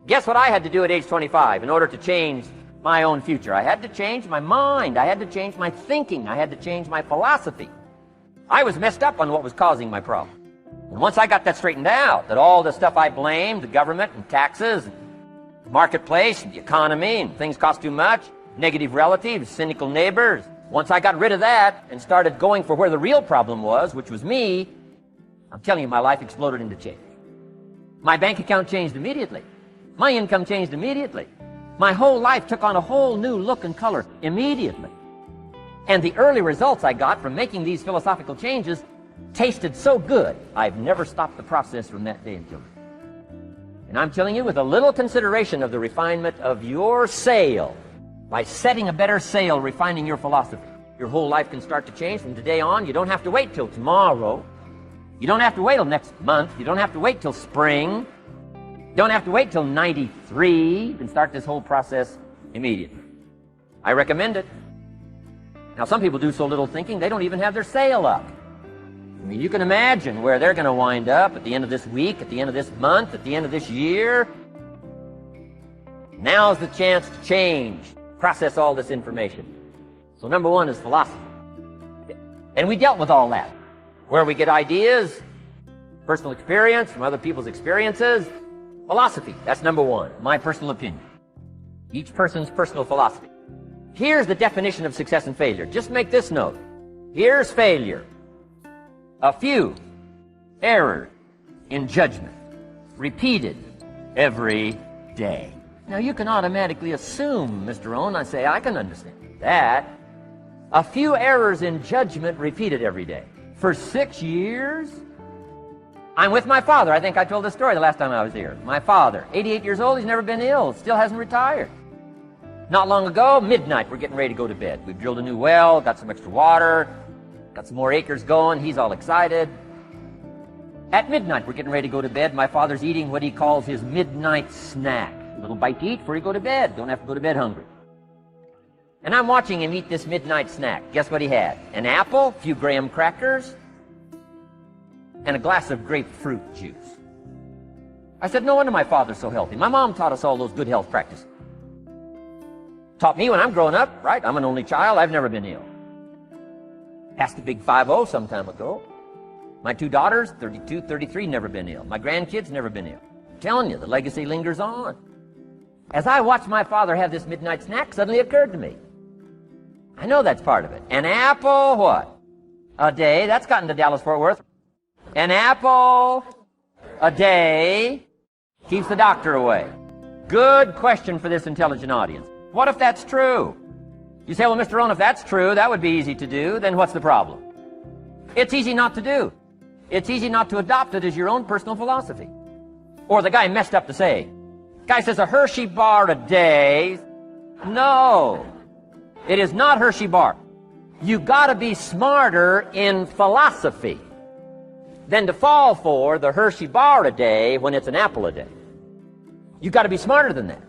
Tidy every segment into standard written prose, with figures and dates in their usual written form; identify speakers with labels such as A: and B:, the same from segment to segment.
A: Guess what I had to do at age 25 in order to change my own future? I had to change my mind. I had to change my thinking. I had to change my philosophy. I was messed up on what was causing my problem. And once I got that straightened out, that all the stuff I blamed, the government and taxes, and the marketplace and the economy, and things cost too much, negative relatives, cynical neighbors, once I got rid of that and started going for where the real problem was, which was me, I'm telling you, my life exploded into change. My bank account changed immediately. My income changed immediately. My whole life took on a whole new look and color immediately. And the early results I got from making these philosophical changes tasted so good, I've never stopped the process from that day until now. And I'm telling you, with a little consideration of the refinement of your sail, by setting a better sail, refining your philosophy, your whole life can start to change from today on. You don't have to wait till tomorrow. You don't have to wait till next month. You don't have to wait till spring. You don't have to wait till 93. You can start this whole process immediately. I recommend it. Now, some people do so little thinking, they don't even have their sail up. I mean, you can imagine where they're going to wind up at the end of this week, at the end of this month, at the end of this year. Now's the chance to change, process all this information. So number one is philosophy. And we dealt with all that. Where we get ideas, personal experience from other people's experiences. Philosophy, that's number one, my personal opinion. Each person's personal philosophy. Here's the definition of success and failure. Just make this note. Here's failure. A few errors in judgment, repeated every day. Now you can automatically assume, Mr. Owen, I say, I can understand that. A few errors in judgment repeated every day. For 6 years? I'm with my father. I think I told this story the last time I was here. My father, 88 years old, he's never been ill, still hasn't retired. Not long ago, midnight, we're getting ready to go to bed. We've drilled a new well, got some extra water, got some more acres going, he's all excited. At midnight, we're getting ready to go to bed. My father's eating what he calls his midnight snack. A little bite to eat before you go to bed. Don't have to go to bed hungry. And I'm watching him eat this midnight snack. Guess what he had? An apple, a few graham crackers, and a glass of grapefruit juice. I said, no wonder my father's so healthy. My mom taught us all those good health practices. Taught me when I'm growing up, right? I'm an only child. I've never been ill. Passed the big 5-0 some time ago. My two daughters, 32, 33, never been ill. My grandkids, never been ill. I'm telling you, the legacy lingers on. As I watched my father have this midnight snack, suddenly occurred to me. I know that's part of it. An apple, what? A day. That's gotten to Dallas-Fort Worth. An apple a day keeps the doctor away. Good question for this intelligent audience. What if that's true? You say, well, Mr. Owen, if that's true, that would be easy to do. Then what's the problem? It's easy not to do. It's easy not to adopt it as your own personal philosophy. Or the guy messed up the saying. Guy says a Hershey bar a day. No, it is not Hershey bar. You got to be smarter in philosophy than to fall for the Hershey bar a day when it's an apple a day. You got to be smarter than that.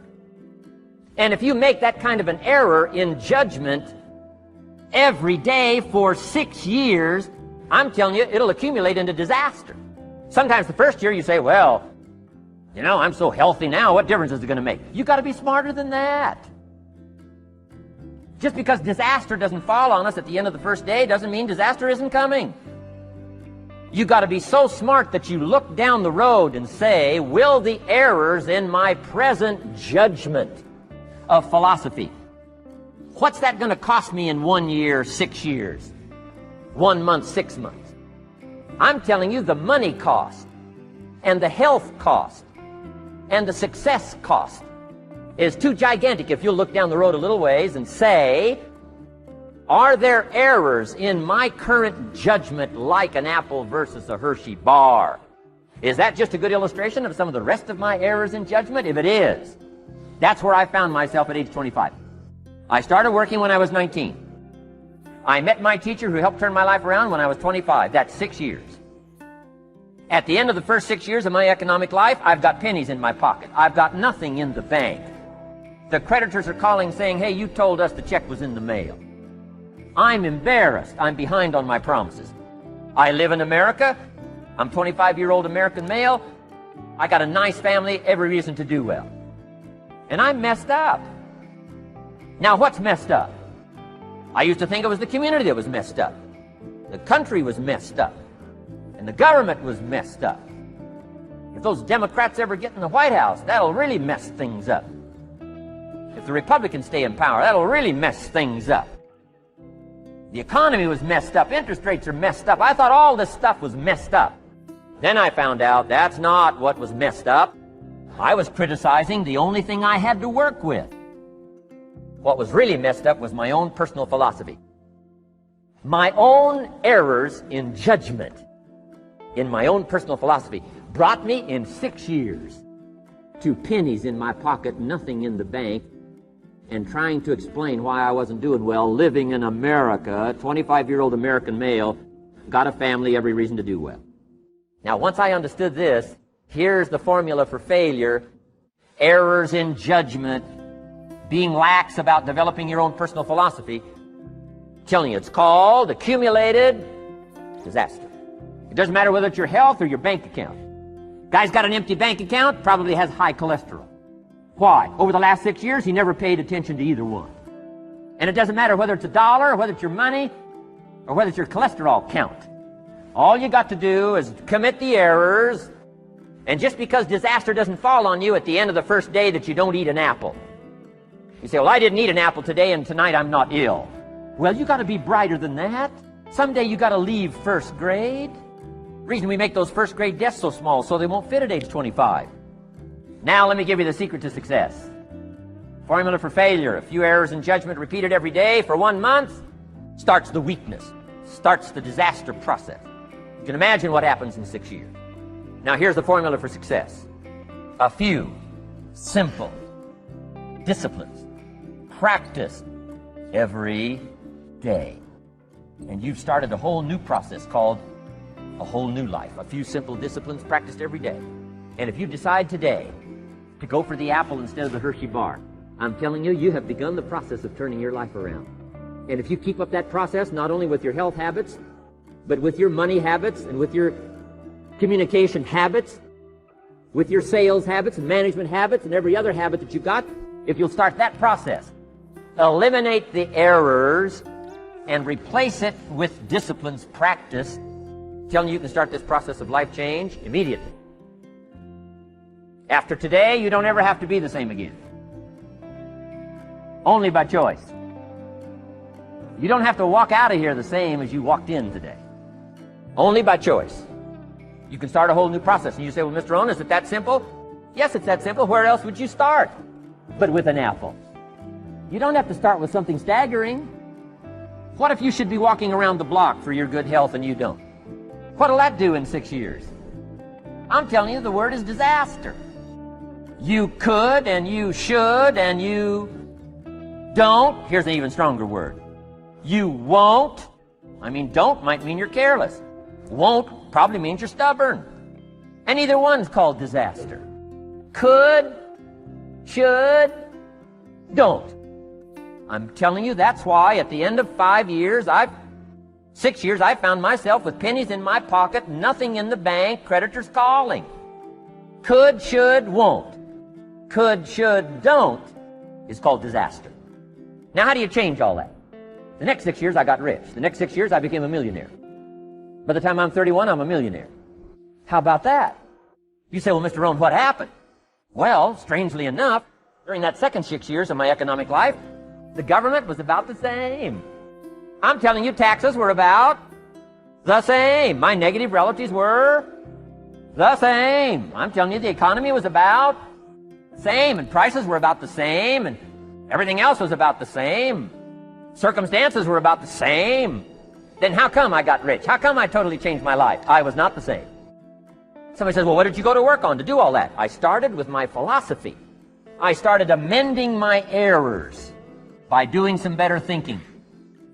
A: And if you make that kind of an error in judgment every day for 6 years, I'm telling you, it'll accumulate into disaster. Sometimes the first year you say, well, you know, I'm so healthy now, what difference is it going to make? You got to be smarter than that. Just because disaster doesn't fall on us at the end of the first day doesn't mean disaster isn't coming. You got to be so smart that you look down the road and say, will the errors in my present judgment of philosophy, what's that going to cost me in 1 year, 6 years, 1 month, 6 months? I'm telling you, the money cost and the health cost and the success cost is too gigantic if you'll look down the road a little ways and say, are there errors in my current judgment like an apple versus a Hershey bar? Is that just a good illustration of some of the rest of my errors in judgment? If it is, that's where I found myself at age 25. I started working when I was 19. I met my teacher who helped turn my life around when I was 25. That's 6 years. At the end of the first 6 years of my economic life, I've got pennies in my pocket. I've got nothing in the bank. The creditors are calling saying, hey, you told us the check was in the mail. I'm embarrassed. I'm behind on my promises. I live in America. I'm 25-year-old American male. I got a nice family, every reason to do well. And I'm messed up. Now, what's messed up? I used to think it was the community that was messed up. The country was messed up. And the government was messed up. If those Democrats ever get in the White House, that'll really mess things up. If the Republicans stay in power, that'll really mess things up. The economy was messed up. Interest rates are messed up. I thought all this stuff was messed up. Then I found out that's not what was messed up. I was criticizing the only thing I had to work with. What was really messed up was my own personal philosophy. My own errors in judgment in my own personal philosophy brought me in 6 years to pennies in my pocket, nothing in the bank, and trying to explain why I wasn't doing well, living in America, 25-year-old American male, got a family, every reason to do well. Now, once I understood this, here's the formula for failure: errors in judgment, being lax about developing your own personal philosophy. I'm telling you, it's called accumulated disaster. It doesn't matter whether it's your health or your bank account. Guy's got an empty bank account, probably has high cholesterol. Why? Over the last 6 years, he never paid attention to either one. And it doesn't matter whether it's a dollar, or whether it's your money, or whether it's your cholesterol count. All you got to do is commit the errors, and just because disaster doesn't fall on you at the end of the first day that you don't eat an apple. You say, well, I didn't eat an apple today, and tonight I'm not ill. Well, you got to be brighter than that. Someday you got to leave first grade. The reason we make those first grade desks so small, so they won't fit at age 25. Now let me give you the secret to success. Formula for failure: a few errors in judgment repeated every day for 1 month starts the weakness, starts the disaster process. You can imagine what happens in 6 years. Now here's the formula for success: a few simple disciplines practiced every day. And you've started a whole new process called a whole new life. A few simple disciplines practiced every day. And if you decide today to go for the apple instead of the Hershey bar, I'm telling you, you have begun the process of turning your life around. And if you keep up that process, not only with your health habits, but with your money habits and with your communication habits, with your sales habits and management habits and every other habit that you got, if you'll start that process, eliminate the errors and replace it with disciplines practiced, I'm telling you, you can start this process of life change immediately. After today, you don't ever have to be the same again. Only by choice. You don't have to walk out of here the same as you walked in today. Only by choice. You can start a whole new process. And you say, well, Mr. Rohn, is it that simple? Yes, it's that simple. Where else would you start? But with an apple. You don't have to start with something staggering. What if you should be walking around the block for your good health and you don't? What'll that do in 6 years? I'm telling you, the word is disaster. You could and you should and you don't. Here's an even stronger word. You won't. I mean, don't might mean you're careless. Won't probably means you're stubborn. And either one's called disaster. Could, should, don't. I'm telling you, that's why at the end of 6 years, I found myself with pennies in my pocket, nothing in the bank, creditors calling. Could, should, won't. Could, should, don't is called disaster. Now, how do you change all that? The next 6 years, I got rich. The next 6 years, I became a millionaire. By the time I'm 31, I'm a millionaire. How about that? You say, well, Mr. Rohn, what happened? Well, strangely enough, during that second 6 years of my economic life, the government was about the same. I'm telling you, taxes were about the same. My negative relatives were the same. I'm telling you, the economy was about the same, and prices were about the same, and everything else was about the same. Circumstances were about the same. Then how come I got rich? How come I totally changed my life? I was not the same. Somebody says, well, what did you go to work on to do all that? I started with my philosophy. I started amending my errors by doing some better thinking,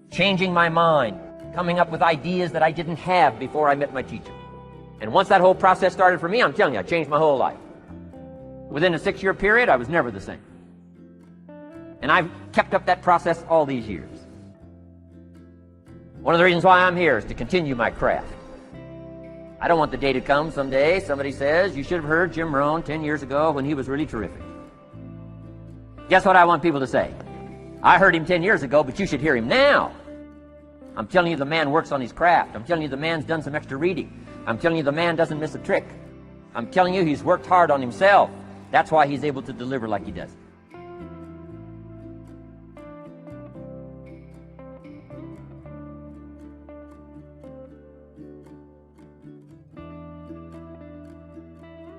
A: changing my mind, coming up with ideas that I didn't have before I met my teacher. And once that whole process started for me, I'm telling you, I changed my whole life. Within a 6-year period, I was never the same. And I've kept up that process all these years. One of the reasons why I'm here is to continue my craft. I don't want the day to come someday somebody says, you should have heard Jim Rohn 10 years ago when he was really terrific. Guess what I want people to say? I heard him 10 years ago, but you should hear him now. I'm telling you the man works on his craft. I'm telling you the man's done some extra reading. I'm telling you the man doesn't miss a trick. I'm telling you he's worked hard on himself. That's why he's able to deliver like he does.